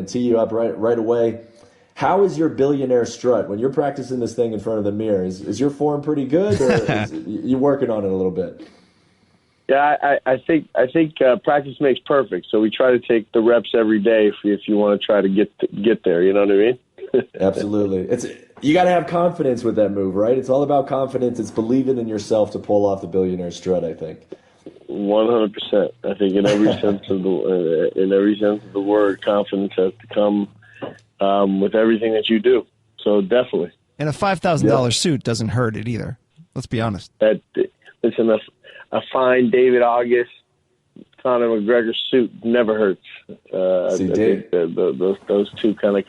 tee you up right away. How is your billionaire strut when you're practicing this thing in front of the mirror? Is your form pretty good, or is you working on it a little bit? Yeah, I think practice makes perfect. So we try to take the reps every day if you want to try to get there. You know what I mean? Absolutely. You got to have confidence with that move, right? It's all about confidence. It's believing in yourself to pull off the billionaire strut, I think. 100%. I think in every sense of the word, confidence has to come with everything that you do. So definitely. And a $5,000 suit doesn't hurt it either. Let's be honest. Listen, a fine David August, Conor McGregor suit never hurts. I think those two kind of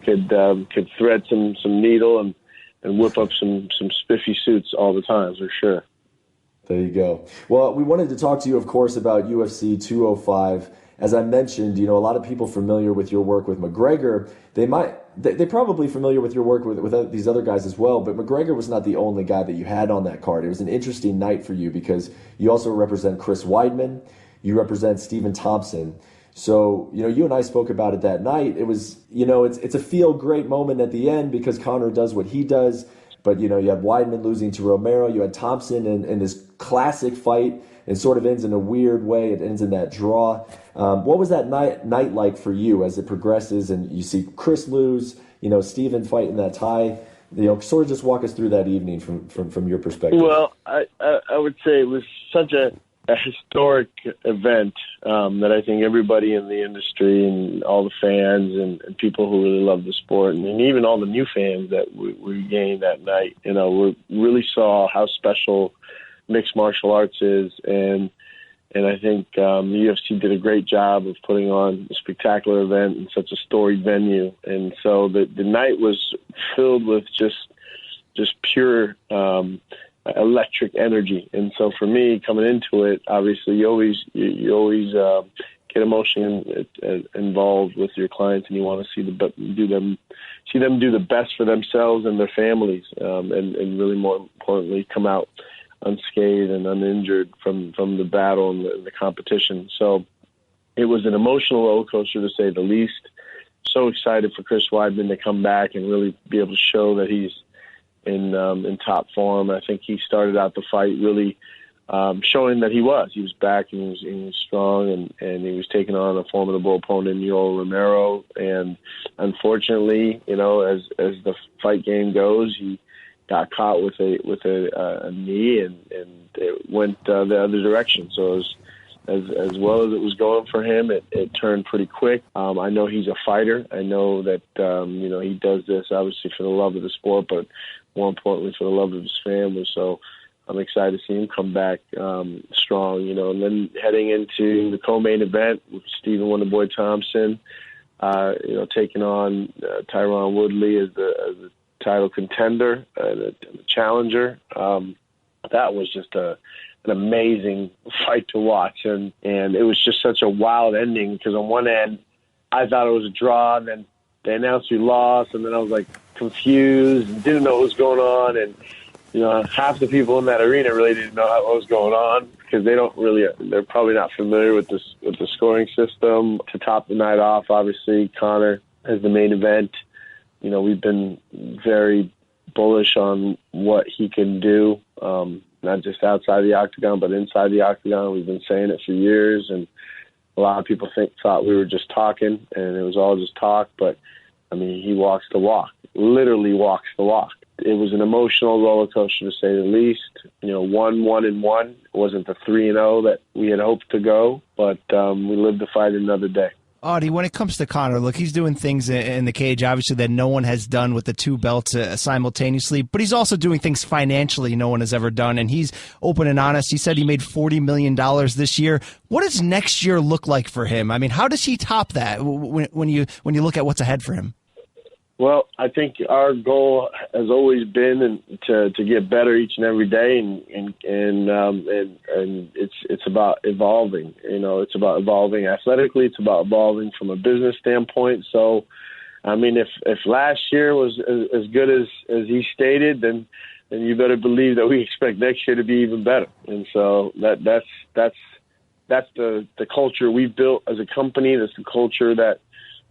could thread some needle and whip up some spiffy suits all the time for sure. There you go. Well, we wanted to talk to you, of course, about UFC 205. As I mentioned, a lot of people familiar with your work with McGregor, they're probably familiar with your work with these other guys as well, but McGregor was not the only guy that you had on that card. It was an interesting night for you because you also represent Chris Weidman, you represent Stephen Thompson. So, you and I spoke about it that night. It was, it's a feel great moment at the end because Conor does what he does. But, you had Weidman losing to Romero. You had Thompson in this classic fight. It sort of ends in a weird way. It ends in that draw. What was that night like for you as it progresses and you see Chris lose, Stephen fight in that tie? Sort of just walk us through that evening from your perspective. Well, I would say it was such a historic event that I think everybody in the industry and all the fans and people who really love the sport and even all the new fans that we gained that night, we really saw how special mixed martial arts is. And I think the UFC did a great job of putting on a spectacular event in such a storied venue. And so the night was filled with just pure electric energy. And so for me, coming into it, obviously you always get emotionally involved with your clients, and you want to see them do the best for themselves and their families, and really more importantly, come out unscathed and uninjured from the battle and the competition. So it was an emotional roller coaster, to say the least. So excited for Chris Weidman to come back and really be able to show that he's in top form. I think he started out the fight really showing that he was back and he was strong, and he was taking on a formidable opponent, Yoel Romero. And unfortunately, as the fight game goes, he got caught with a knee and it went the other direction. So as well as it was going for him, it turned pretty quick. I know he's a fighter. I know that he does this obviously for the love of the sport, but more importantly for the love of his family. So I'm excited to see him come back strong, and then heading into the co-main event with Stephen Wonderboy Thompson, taking on Tyron Woodley as the title contender, the challenger. That was just an amazing fight to watch, and it was just such a wild ending because on one end I thought it was a draw, and then they announced we lost, and then I was like confused and didn't know what was going on, and half the people in that arena really didn't know what was going on because they're probably not familiar with the scoring system. To top the night off, obviously Conor as the main event. We've been very bullish on what he can do, not just outside the octagon, but inside the octagon. We've been saying it for years, and a lot of people thought we were just talking, and it was all just talk. But, he walks the walk, literally walks the walk. It was an emotional roller coaster, to say the least. 1-1-1. It wasn't the 3-0 that we had hoped to go, but we lived to fight another day. Audie, when it comes to Conor, look, he's doing things in the cage, obviously, that no one has done with the two belts simultaneously, but he's also doing things financially no one has ever done, and he's open and honest. He said he made $40 million this year. What does next year look like for him? How does he top that when you look at what's ahead for him? Well, I think our goal has always been to get better each and every day, and it's about evolving. It's about evolving athletically. It's about evolving from a business standpoint. So, if last year was as good as he stated, then you better believe that we expect next year to be even better. And so that's the culture we've built as a company. That's the culture that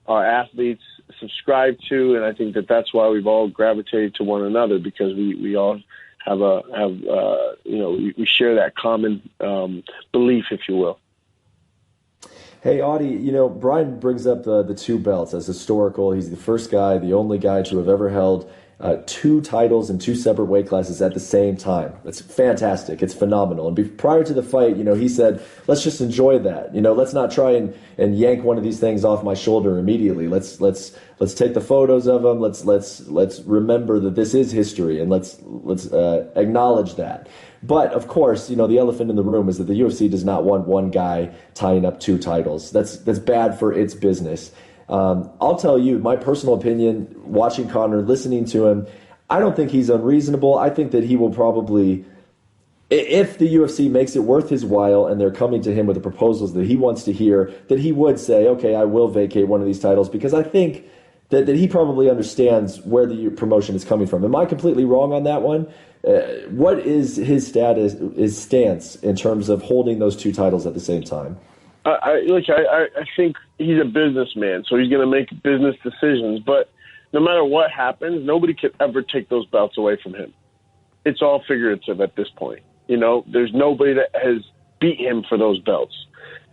our athletes subscribe to, and I think that that's why we've all gravitated to one another, because we all we share that common belief, if you will. Hey, Audie, Brian brings up the two belts as historical. He's the first guy, the only guy to have ever held two titles in two separate weight classes at the same time. That's fantastic. It's phenomenal. And prior to the fight, he said, let's just enjoy that. Let's not try and yank one of these things off my shoulder immediately. Let's take the photos of them. Let's remember that this is history, and let's acknowledge that. But of course, the elephant in the room is that the UFC does not want one guy tying up two titles. That's bad for its business. I'll tell you my personal opinion, watching Conor, listening to him, I don't think he's unreasonable. I think that he will probably, if the UFC makes it worth his while and they're coming to him with the proposals that he wants to hear, that he would say, okay, I will vacate one of these titles, because I think that he probably understands where the promotion is coming from. Am I completely wrong on that one? What is his stance in terms of holding those two titles at the same time? I think he's a businessman, so he's going to make business decisions. But no matter what happens, nobody could ever take those belts away from him. It's all figurative at this point. There's nobody that has beat him for those belts.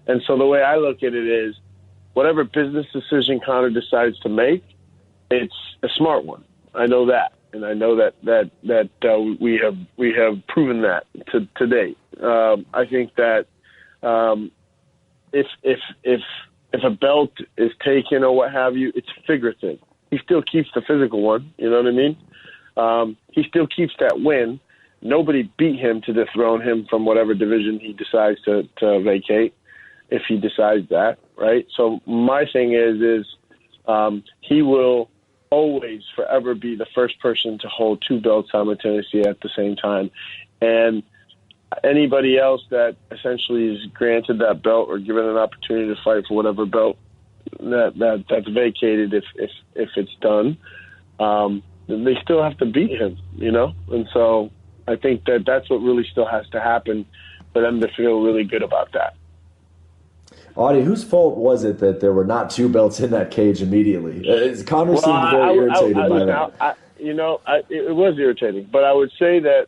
And so the way I look at it is, whatever business decision Conor decides to make, it's a smart one. I know that, and I know that we have proven that to date. I think that. If a belt is taken or what have you, it's figurative. He still keeps the physical one. You know what I mean? He still keeps that win. Nobody beat him to dethrone him from whatever division he decides to vacate, if he decides that, right? So my thing is he will always forever be the first person to hold two belts simultaneously at the same time. And anybody else that essentially is granted that belt or given an opportunity to fight for whatever belt that's vacated, if it's done, they still have to beat him, And so I think that's what really still has to happen for them to feel really good about that. Audie, whose fault was it that there were not two belts in that cage immediately? Conor seemed very irritated by that. It was irritating, but I would say that,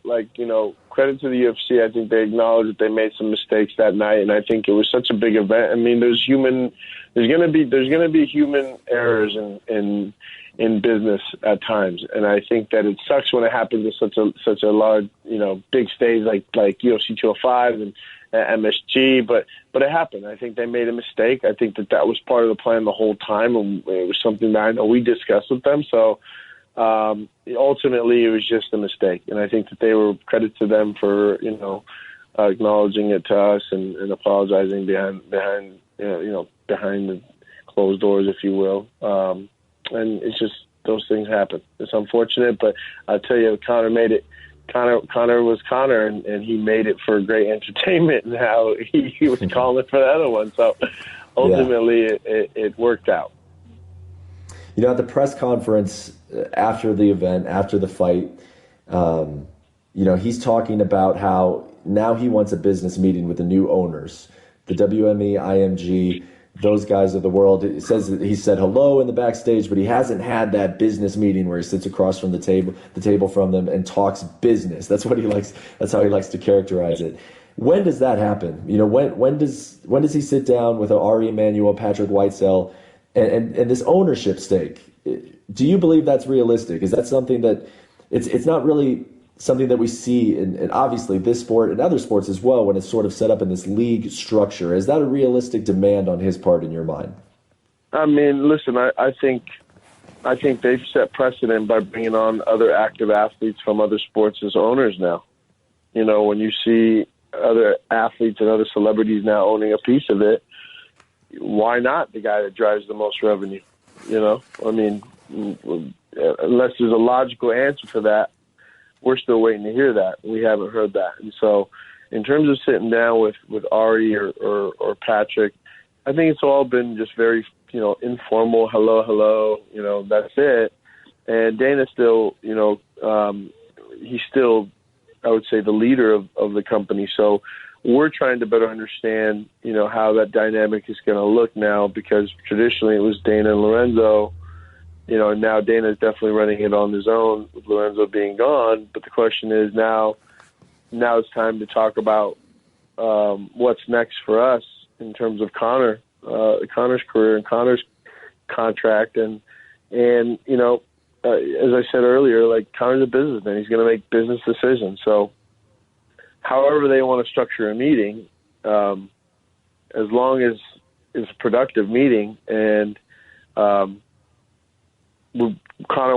credit to the UFC. I think they acknowledged that they made some mistakes that night, and I think it was such a big event. I mean, there's going to be human errors in business at times, and I think that it sucks when it happens at such a large, big stage like UFC 205 and MSG, but it happened. I think they made a mistake. I think that was part of the plan the whole time, and it was something that I know we discussed with them. So. Ultimately, it was just a mistake, and I think that they were credit to them for acknowledging it to us and apologizing behind the closed doors, if you will. And it's just those things happen. It's unfortunate, but I tell you, Conor made it. Conor was Conor, and he made it for great entertainment. And how he was calling for the other one, so ultimately it worked out. At the press conference after the event, after the fight, he's talking about how now he wants a business meeting with the new owners, the WME, IMG, those guys of the world. It says that he said hello in the backstage, but he hasn't had that business meeting where he sits across from the table from them and talks business. That's what he likes. That's how he likes to characterize it. When does that happen? When does he sit down with Ari Emanuel, Patrick Whitesell, and this ownership stake? Do you believe that's realistic? Is that something that it's not really something that we see in obviously this sport and other sports as well, when it's sort of set up in this league structure? Is that a realistic demand on his part in your mind? I mean, listen, I think they've set precedent by bringing on other active athletes from other sports as owners now. When you see other athletes and other celebrities now owning a piece of it, why not the guy that drives the most revenue? I mean, unless there's a logical answer for that, we're still waiting to hear that. We haven't heard that. And so in terms of sitting down with Ari or Patrick, I think it's all been just very, informal, hello, that's it. And Dana's still, he's still, I would say, the leader of the company. So we're trying to better understand, how that dynamic is going to look now, because traditionally it was Dana and Lorenzo, and now Dana's definitely running it on his own with Lorenzo being gone. But the question is now it's time to talk about what's next for us in terms of Connor's career and Connor's contract. And as I said earlier, like, Connor's a businessman. He's going to make business decisions. So however they want to structure a meeting, as long as it's a productive meeting and Conor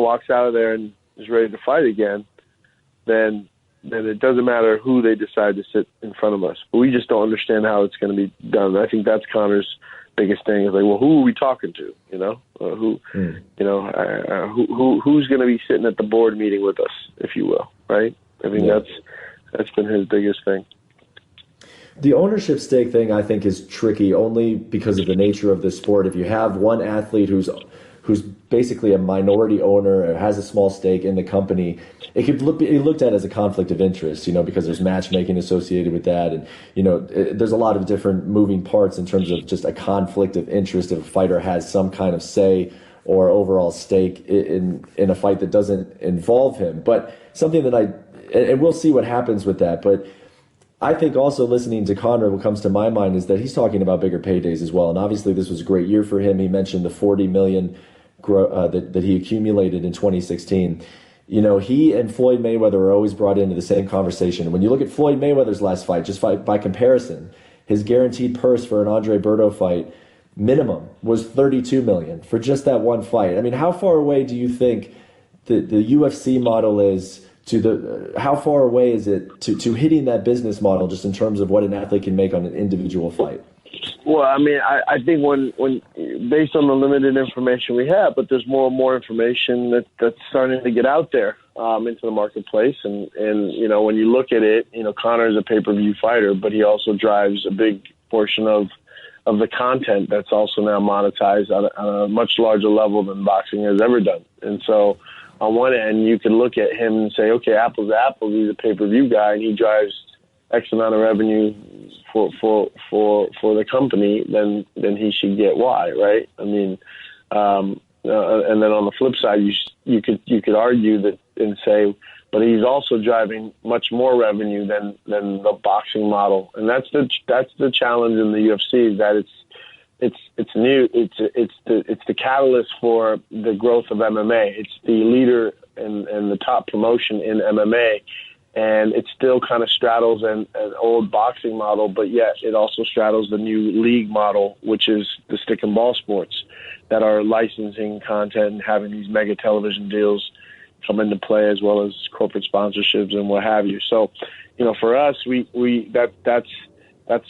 walks out of there and is ready to fight again, then it doesn't matter who they decide to sit in front of us. But we just don't understand how it's going to be done. I think that's Conor's biggest thing, is like, well, who are we talking to? Who's going to be sitting at the board meeting with us, if you will, right? I think that's been his biggest thing. The ownership stake thing, I think, is tricky only because of the nature of the sport. If you have one athlete who's basically a minority owner or has a small stake in the company, it could be looked at as a conflict of interest, because there's matchmaking associated with that. And, there's a lot of different moving parts in terms of just a conflict of interest if a fighter has some kind of say or overall stake in a fight that doesn't involve him. But something that and we'll see what happens with that. But I think also listening to Conor, what comes to my mind is that he's talking about bigger paydays as well. And obviously this was a great year for him. He mentioned the $40 million that he accumulated in 2016. He and Floyd Mayweather are always brought into the same conversation. When you look at Floyd Mayweather's last fight, just by comparison, his guaranteed purse for an Andre Berto fight minimum was $32 million for just that one fight. I mean, how far away do you think the UFC model is how far away is it to hitting that business model, just in terms of what an athlete can make on an individual fight? Well, I mean, I think when based on the limited information we have, but there's more and more information that's starting to get out there into the marketplace, and when you look at it, Conor is a pay-per-view fighter, but he also drives a big portion of the content that's also now monetized on a much larger level than boxing has ever done. And so on one end, you can look at him and say, okay, apples to apples, he's a pay-per-view guy and he drives X amount of revenue for the company, then he should get Y, right? I mean, and then on the flip side, you could argue that and say, but he's also driving much more revenue than the boxing model, and that's the challenge in the UFC, is that it's new, it's the catalyst for the growth of MMA. It's the leader and the top promotion in MMA. And it still kind of straddles an old boxing model, but yet it also straddles the new league model, which is the stick and ball sports that are licensing content and having these mega television deals come into play, as well as corporate sponsorships and what have you. So, for us, that's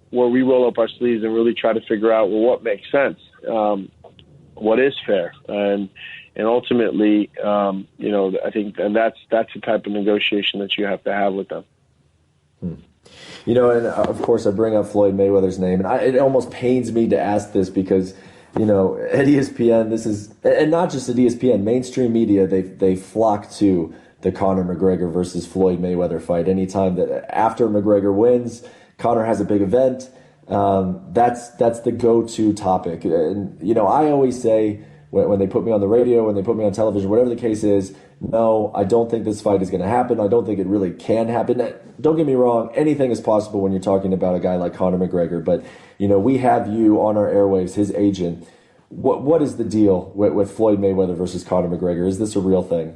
where we roll up our sleeves and really try to figure out, well, what makes sense, what is fair, and ultimately, I think, and that's the type of negotiation that you have to have with them. And of course I bring up Floyd Mayweather's name, and it almost pains me to ask this because, at ESPN, this is, and not just at ESPN, mainstream media, they flock to the Conor McGregor versus Floyd Mayweather fight. Anytime that after McGregor wins, Conor has a big event, that's the go-to topic. And, I always say, when they put me on the radio, when they put me on television, whatever the case is, no, I don't think this fight is going to happen. I don't think it really can happen. Don't get me wrong, anything is possible when you're talking about a guy like Conor McGregor. But, we have you on our airwaves, his agent. What is the deal with Floyd Mayweather versus Conor McGregor? Is this a real thing?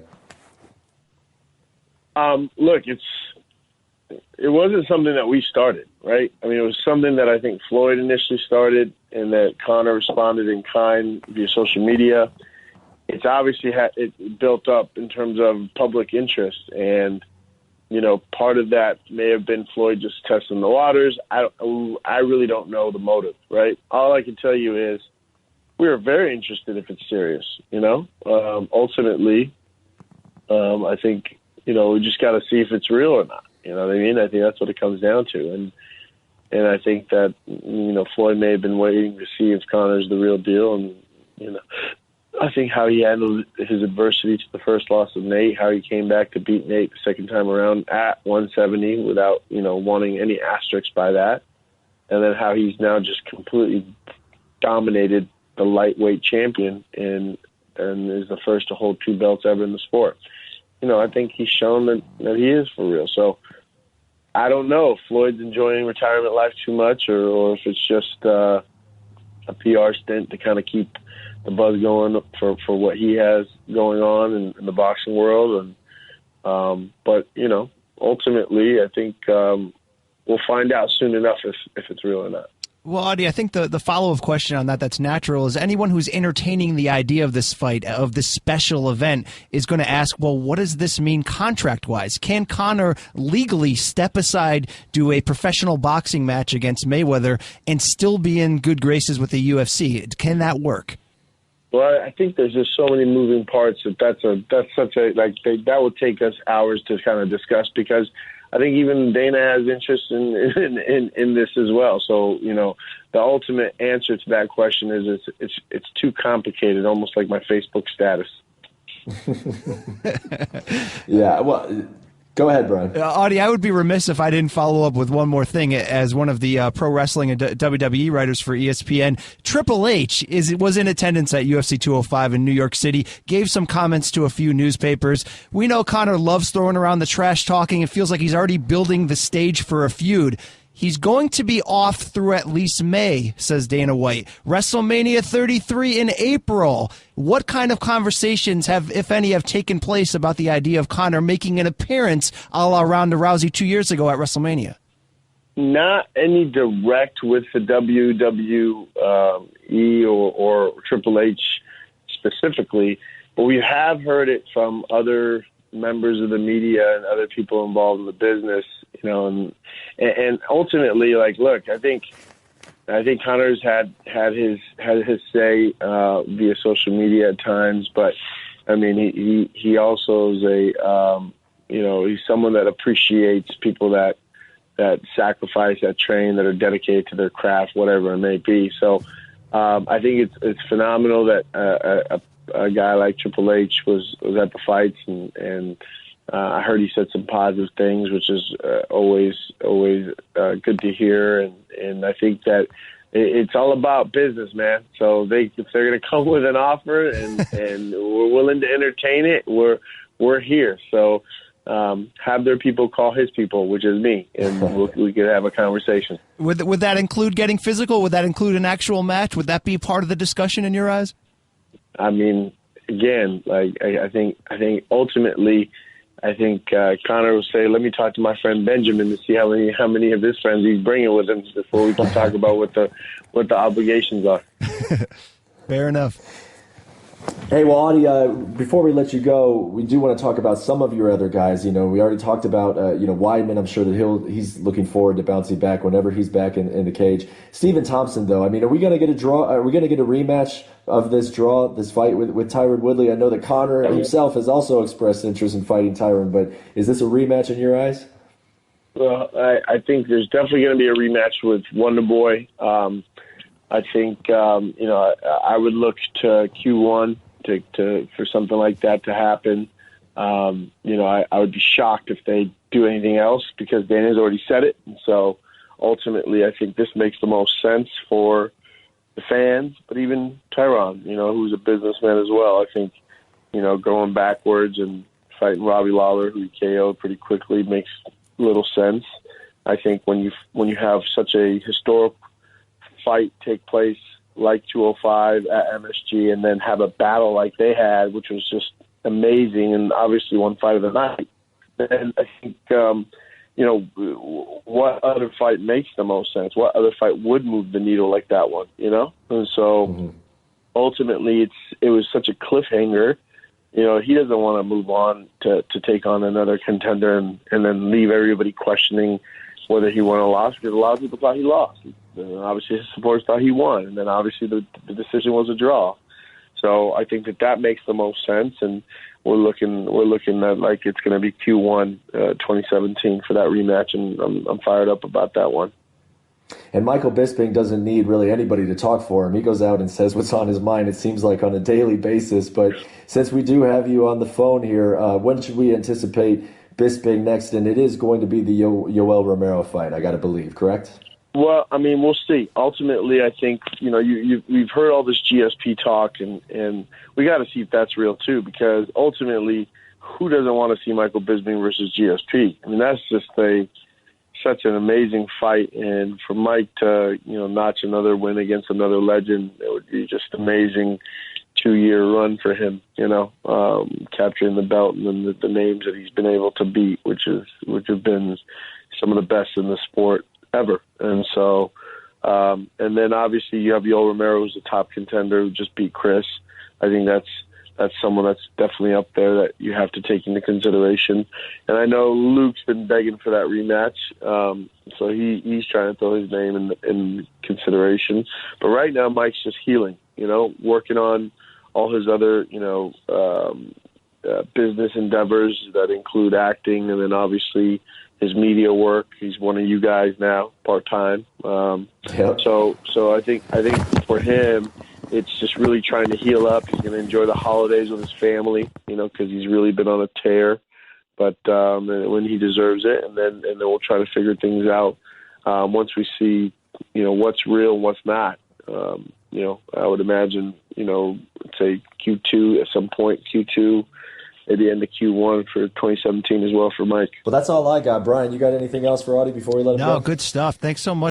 Look, it wasn't something that we started, right? I mean, it was something that I think Floyd initially started and that Conor responded in kind via social media. It's obviously it built up in terms of public interest, and part of that may have been Floyd just testing the waters. I really don't know the motive, right? All I can tell you is we are very interested if it's serious. Ultimately, I think we just got to see if it's real or not. You know what I mean? I think that's what it comes down to, and I think that Floyd may have been waiting to see if Conor's the real deal, and I think how he handled his adversity to the first loss of Nate, how he came back to beat Nate the second time around at 170 without, wanting any asterisks by that. And then how he's now just completely dominated the lightweight champion and is the first to hold 2 belts ever in the sport. I think he's shown that he is for real. So I don't know if Floyd's enjoying retirement life too much or if it's just a PR stint to kind of keep the buzz going for what he has going on in the boxing world. But ultimately, I think we'll find out soon enough if it's real or not. Well, Audie, I think the follow-up question on that's natural is anyone who's entertaining the idea of this fight, of this special event, is going to ask, well, what does this mean contract-wise? Can Conor legally step aside, do a professional boxing match against Mayweather, and still be in good graces with the UFC? Can that work? Well, I think there's just so many moving parts that that would take us hours to kind of discuss, because I think even Dana has interest in this as well. So, the ultimate answer to that question is it's too complicated, almost like my Facebook status. Yeah, well, go ahead, Brian. Audie, I would be remiss if I didn't follow up with one more thing. As one of the pro wrestling and WWE writers for ESPN, Triple H was in attendance at UFC 205 in New York City, gave some comments to a few newspapers. We know Conor loves throwing around the trash talking. It feels like he's already building the stage for a feud. He's going to be off through at least May, says Dana White. WrestleMania 33 in April. What kind of conversations have, if any, have taken place about the idea of Conor making an appearance a la Ronda Rousey 2 years ago at WrestleMania? Not any direct with the WWE or Triple H specifically, but we have heard it from other members of the media and other people involved in the business, and ultimately, look, I think Conor's had his say via social media at times, but I mean, he also is he's someone that appreciates people that sacrifice, that train, that are dedicated to their craft, whatever it may be. So I think it's phenomenal that a guy like Triple H was at the fights, and I heard he said some positive things, which is always good to hear. And I think that it's all about business, man. So if they're going to come with an offer and we're willing to entertain it, we're here. So have their people call his people, which is me, and we could have a conversation. Would that include getting physical? Would that include an actual match? Would that be part of the discussion in your eyes? I mean, again, I think ultimately, Conor will say, "Let me talk to my friend Benjamin to see how many of his friends he's bringing with him before we can talk about what the obligations are." Fair enough. Hey, well, Audie, before we let you go, we do want to talk about some of your other guys. We already talked about, Weidman. I'm sure that he's looking forward to bouncing back whenever he's back in the cage. Stephen Thompson, though, I mean, are we going to get a draw? Are we going to get a rematch of this fight with Tyron Woodley? I know that Conor himself has also expressed interest in fighting Tyron, but is this a rematch in your eyes? Well, I think there's definitely going to be a rematch with Wonderboy. I think, I would look to Q1 for something like that to happen. I would be shocked if they do anything else, because Dana's already said it. And so ultimately, I think this makes the most sense for the fans, but even Tyron, who's a businessman as well. I think, going backwards and fighting Robbie Lawler, who he KO'd pretty quickly, makes little sense. I think when you have such a historic fight take place like 205 at MSG, and then have a battle like they had, which was just amazing, and obviously one fight of the night, then I think, what other fight makes the most sense? What other fight would move the needle like that one, And so ultimately it was such a cliffhanger. He doesn't want to move on to take on another contender and then leave everybody questioning whether he won or lost, because a lot of people thought he lost. And obviously his supporters thought he won, and then obviously the decision was a draw. So I think that makes the most sense, and we're looking at like it's going to be Q1 2017 for that rematch, and I'm fired up about that one. And Michael Bisping doesn't need really anybody to talk for him. He goes out and says what's on his mind, it seems like, on a daily basis. But since we do have you on the phone here, when should we anticipate Bisping next? And it is going to be the Yoel Romero fight, I got to believe, correct? Well, I mean, we'll see. Ultimately, I think, we've heard all this GSP talk, and we got to see if that's real too, because ultimately, who doesn't want to see Michael Bisping versus GSP? I mean, that's just such an amazing fight, and for Mike to, notch another win against another legend, it would be just amazing 2-year run for him, capturing the belt and then the names that he's been able to beat, which have been some of the best in the sport ever. And so, and then obviously you have Yoel Romero, who's a top contender, who just beat Chris. I think that's someone that's definitely up there that you have to take into consideration. And I know Luke's been begging for that rematch, so he's trying to throw his name in consideration. But right now, Mike's just healing, working on all his other, business endeavors that include acting, and then obviously his media work. He's one of you guys now, part-time. Yep. So I think for him, it's just really trying to heal up. He's going to enjoy the holidays with his family, because he's really been on a tear. But when he deserves it, and then we'll try to figure things out once we see, what's real and what's not. I would imagine, say Q2 at some point, Q2, maybe end of Q1 for 2017 as well for Mike. Well, that's all I got. Brian, you got anything else for Audie before we let him go? No, good stuff. Thanks so much.